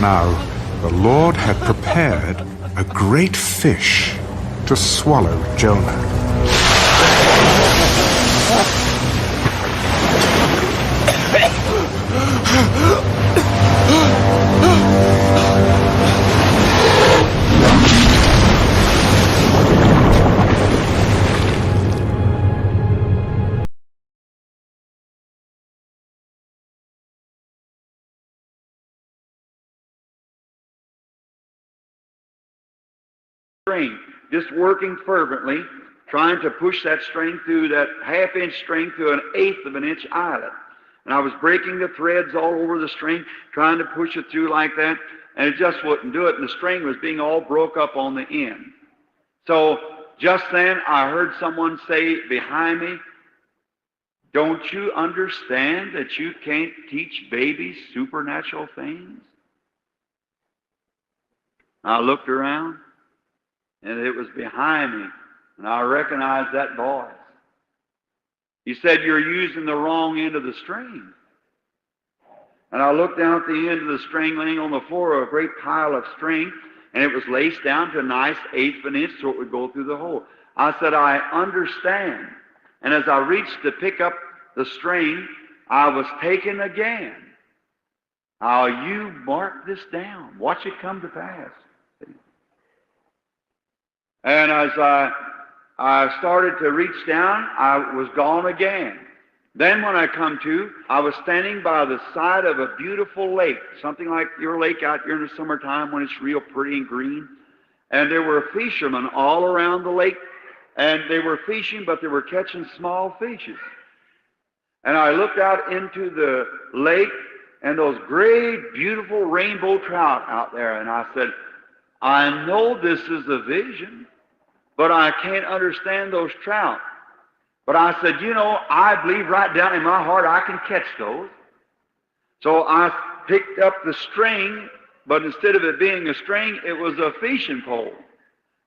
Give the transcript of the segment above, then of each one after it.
Now, the Lord had prepared a great fish to swallow Jonah. String, just working fervently, trying to push that string through that half-inch string through an eighth of an inch eyelet. And I was breaking the threads all over the string, trying to push it through like that, and it just wouldn't do it, and the string was being all broke up on the end. So just then I heard someone say behind me, "Don't you understand that you can't teach babies supernatural things?" I looked around, and it was behind me, and I recognized that voice. He said, "You're using the wrong end of the string." And I looked down at the end of the string laying on the floor, a great pile of string, and it was laced down to a nice eighth of an inch so it would go through the hole. I said, "I understand." And as I reached to pick up the string, I was taken again. Now you mark this down. Watch it come to pass. And as I started to reach down, I was gone again. Then when I come to, I was standing by the side of a beautiful lake, something like your lake out here in the summertime when it's real pretty and green. And there were fishermen all around the lake, and they were fishing, but they were catching small fishes. And I looked out into the lake, and those great, beautiful rainbow trout out there, and I said, "I know this is a vision, but I can't understand those trout." But I said, I believe right down in my heart I can catch those. So I picked up the string, but instead of it being a string, it was a fishing pole.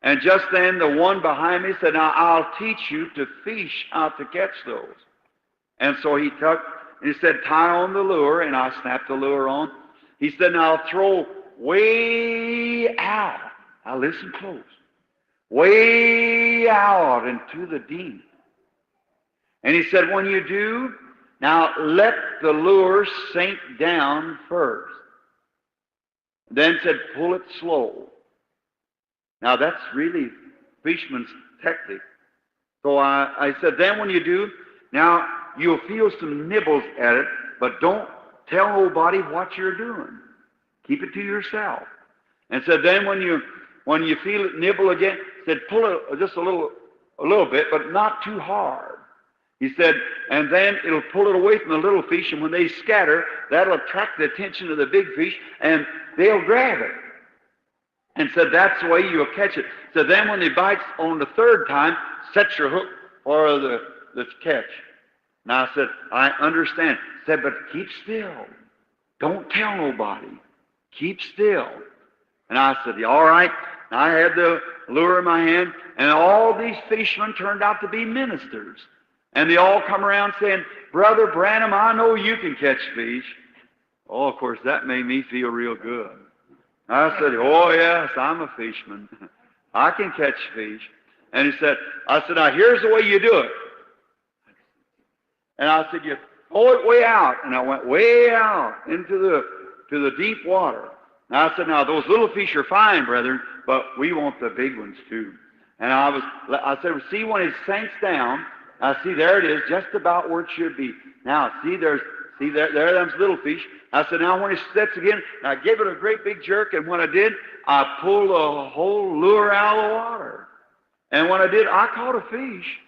And just then the one behind me said, "Now I'll teach you to fish out to catch those." And so he said, "Tie on the lure," and I snapped the lure on. He said, "Now throw way out." Now listen close. Way out into the deep. And he said, "When you do, now let the lure sink down first." Then said, "Pull it slow." Now that's really fisherman's technique. So I said, "Then when you do, now you'll feel some nibbles at it, but don't tell nobody what you're doing. Keep it to yourself." And said, "Then when you feel it nibble again," said, "pull it just a little bit, but not too hard." He said, "And then it'll pull it away from the little fish, and when they scatter, that'll attract the attention of the big fish, and they'll grab it." And said, "That's the way you'll catch it." So then when he bites on the third time, set your hook for the catch. Now I said, "I understand." He said, "But keep still. Don't tell nobody. Keep still." And I said, "All right." And I had the lure in my hand, and all these fishermen turned out to be ministers. And they all come around saying, "Brother Branham, I know you can catch fish." Oh, of course, that made me feel real good. I said, "Oh, yes, I'm a fisherman. I can catch fish." And I said, "Now, here's the way you do it." And I said, "You throw it way out." And I went way out into the deep water. And I said, "Now, those little fish are fine, brethren, but we want the big ones, too." And I said, "See, when it sinks down, now see, there it is, just about where it should be. Now, there them's little fish." I said, "Now, when it sets again," and I gave it a great big jerk, and when I did, I pulled the whole lure out of the water. And when I did, I caught a fish.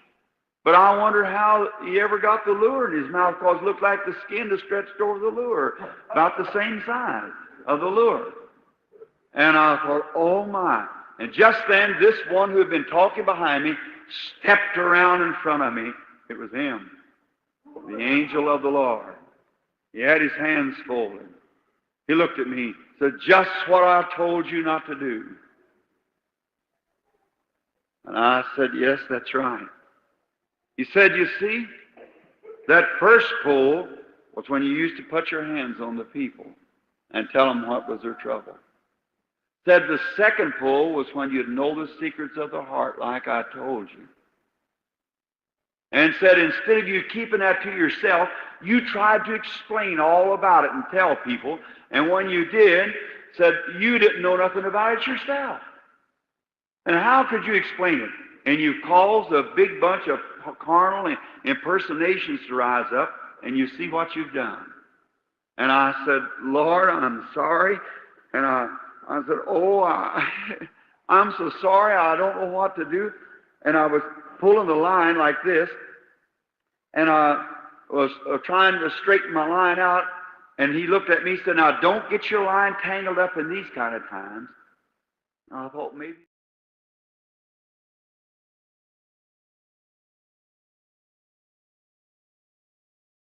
But I wonder how he ever got the lure in his mouth, because it looked like the skin was stretched over the lure, about the same size of the lure. And I thought, oh my. And just then, this one who had been talking behind me stepped around in front of me. It was him, the angel of the Lord. He had his hands folded. He looked at me, said, "Just what I told you not to do." And I said, "Yes, that's right." He said, "You see, that first pull was when you used to put your hands on the people. and tell them what was their trouble. Said the second pull was when you'd know the secrets of the heart like I told you. And said instead of you keeping that to yourself, you tried to explain all about it and tell people. And when you did, said you didn't know nothing about it yourself. And how could you explain it? And you caused a big bunch of carnal impersonations to rise up, and you see what you've done. And I said, Lord, I'm sorry. And I said, oh, I'm so sorry. I don't know what to do. And I was pulling the line like this, and I was trying to straighten my line out. And he looked at me and said, now, don't get your line tangled up in these kind of times. And I thought maybe...